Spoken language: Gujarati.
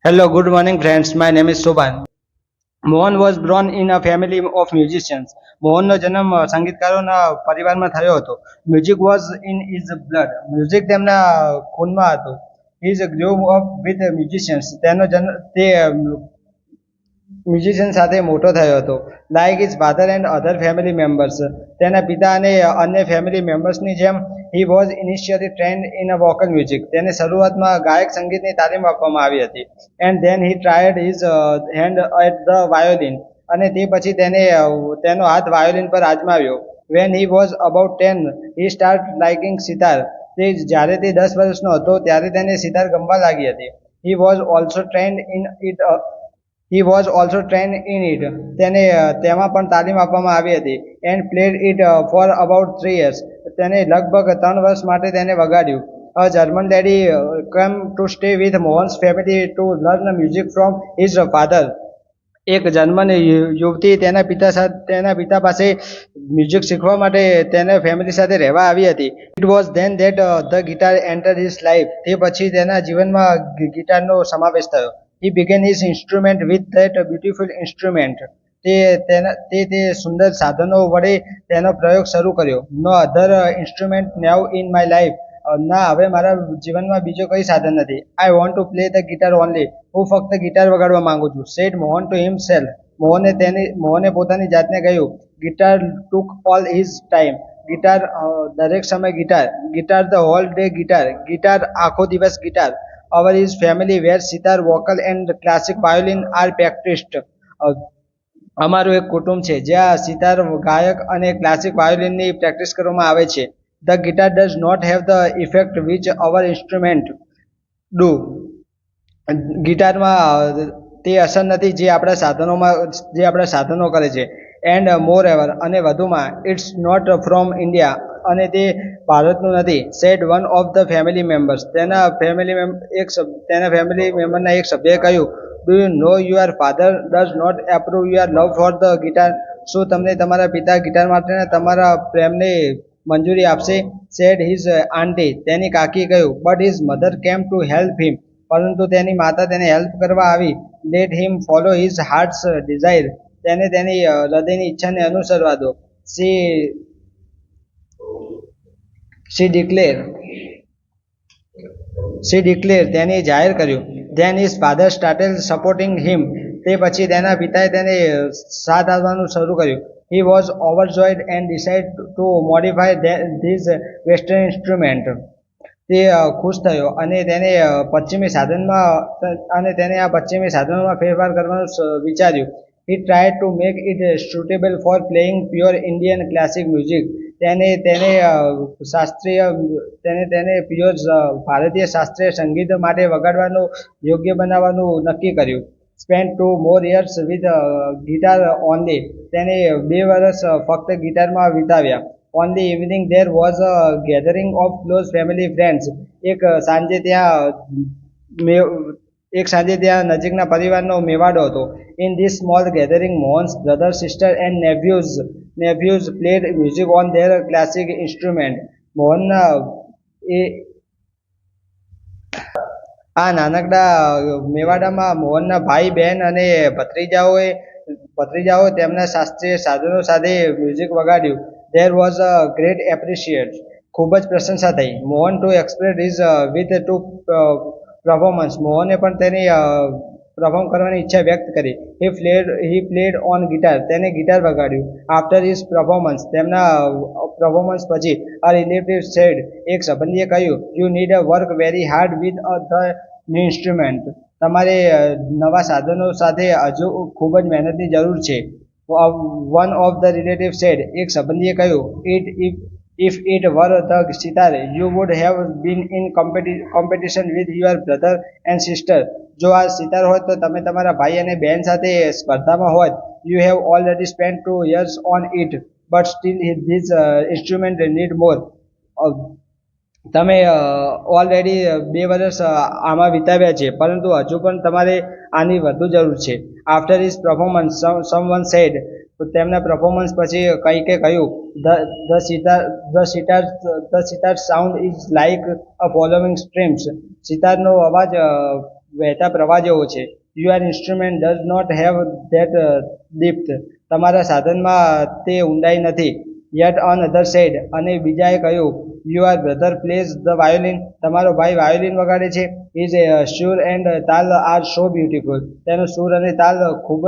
Hello, good morning, friends. My name is Shobhan. Mohan was born in a family of musicians. મોહનનો જન્મ સંગીતકારોના પરિવારમાં થયો હતો. Music was in his blood. Music તેમના ખૂનમાં હતું. He grow up with musicians. તેનો જન્મ તે મ્યુઝિશિયન સાથે મોટો થયો હતો. Like his father and other family members. તેના પિતા અને અન્ય ફેમિલી મેમ્બર્સની જેમ he was initially trained in a vocal music. તેને શરૂઆતમાં ગાયક સંગીતની તાલીમ આપવામાં આવી હતી. And then he tried his hand at the violin. અને તે પછી તેનો હાથ વાયોલિન પર આજમાવ્યો. When he was about 10 he start liking sitar. જ્યારે તે 10 વર્ષનો હતો ત્યારે તેને સિતાર ગમવા લાગી હતી. He was also trained in it. તેને તેમાં પણ તાલીમ આપવામાં આવી હતી. And played it for about 3 years. તેને લગભગ 3 વર્ષ માટે તેને વગાડ્યું. A German lady come to stay with Mohan's family to learn music from his father. એક જર્મન યુવતી તેના પિતા પાસે મ્યુઝિક શીખવા માટે તેના ફેમિલી સાથે રહેવા આવી હતી. It was then that the guitar enter his life. તે પછી તેના જીવનમાં ગિટારનો સમાવેશ થયો. He began his instrument with that beautiful instrument. તે સુંદર સાધનો વડે તેનો પ્રયોગ શરૂ કર્યો. No other instrument never in my life. ના, હવે મારા જીવનમાં બીજો કઈ સાધન નથી. I want to play the guitar only. હું ફક્ત ગિટાર વગાડવા માંગુ છું. Said Mohan to himself. મોહને પોતાની જાતને કહ્યું. Guitar took all his time. Guitar દરેક સમય guitar the whole day guitar આખો દિવસ guitar. Our his family were sitar vocal and classic violin are practised. અમારું એક કુટુંબ છે જ્યાં સિતાર ગાયક અને ક્લાસિક વાયોલિનની પ્રેક્ટિસ કરવામાં આવે છે. The guitar does not have the effect which our instrument do. ગિટારમાં તે અસર નથી જે આપણા સાધનો કરે છે. And moreover. અને વધુમાં ઇટ્સ નોટ ફ્રોમ ઇન્ડિયા. અને તે ભારતનું નથી. Said one of the family members. તેના ફેમિલી મેમ્બરના એક સભ્યએ કહ્યું. Do you know your father does not approve your love for the guitar. શું તમને તમારા પિતા ગિટાર માટેના તમારા પ્રેમને મંજૂરી આપશે? Said his aunty. તેની કાકી કહ્યું. But his mother came to help him. પરંતુ તેની માતા તેને હેલ્પ કરવા આવી. Let him follow his heart's desire. તેને તેની હૃદયની ઈચ્છાને અનુસરવા દો. She declare. તેને જાહેર કર્યું. Then his father started supporting him. તે પછી તેના પિતાએ તેને સાથ આપવાનું શરૂ કર્યું. He was overjoyed and decide to modify these western instrument. તે ખુશ થયો અને તેને આ પશ્ચિમી સાધનોમાં ફેરફાર કરવાનું વિચાર્યું. He try to make it suitable for playing pure Indian classic music. તેને પ્યોર ભારતીય શાસ્ત્રીય સંગીત માટે વગાડવાનું યોગ્ય બનાવવાનું નક્કી કર્યું. Spend 2 more years with guitar only. તેને 2 વર્ષ ફક્ત ગિટારમાં વિતાવ્યા. On the evening there was a gathering of close family friends. એક સાંજે ત્યાં નજીકના પરિવારનો મેવાડો હતો. In this small gathering Mohan's brother sister and nephews played music on there classic instrument. આ નાનકડા મેવાડામાં મોહનના ભાઈ બહેન અને ભત્રીજાઓ તેમના શાસ્ત્રીય સાધનો સાથે મ્યુઝિક વગાડ્યું. There was a great appreciate. ખૂબ જ પ્રશંસા થઈ. Mohan too express his with to performance. મોહને પણ તેની પરફોર્મ કરવાની ઈચ્છા વ્યક્ત કરી. He played on guitar. તેને ગિટાર વગાડ્યું. After his performance. તેમના પરફોર્મન્સ પછી અ રિલેટિવ સેડ. એક સંબંધીએ કહ્યું. You need a work very hard with the new instrument. તમારે નવા સાધનો સાથે હજુ ખૂબ જ મહેનતની જરૂર છે. One of the relative said. એક સંબંધીએ કહ્યું. If it were the sitar you would have been in competition with your brother and sister. જો આ સિતાર હોત તો તમે તમારા ભાઈ અને બહેન સાથે સ્પર્ધામાં હોત. You have already spent 2 years on it but still these instrument need more. તમે ઓલરેડી 2 વર્ષ આમાં વિતાવ્યા છે પરંતુ હજુ પણ તમારે આની વધુ જરૂર છે. After his performance someone said. તેમના પરફોર્મન્સ પછી કંઈકે કહ્યું. The sitar sound is like a following streams. સિતારનો અવાજ વહેતા પ્રવાહ જેવો છે. Your instrument does not have that depth. તમારા સાધનમાં તે ઊંડાઈ નથી. યટ ઓન અધર સેડ, અને બીજાએ કહ્યું, UR brother plays the violin. તમારો ભાઈ વાયોલિન વગાડે છે. હિઝ સુર એન્ડ તાલ આર સો બ્યુટીફુલ. તેનો સૂર અને તાલ ખૂબ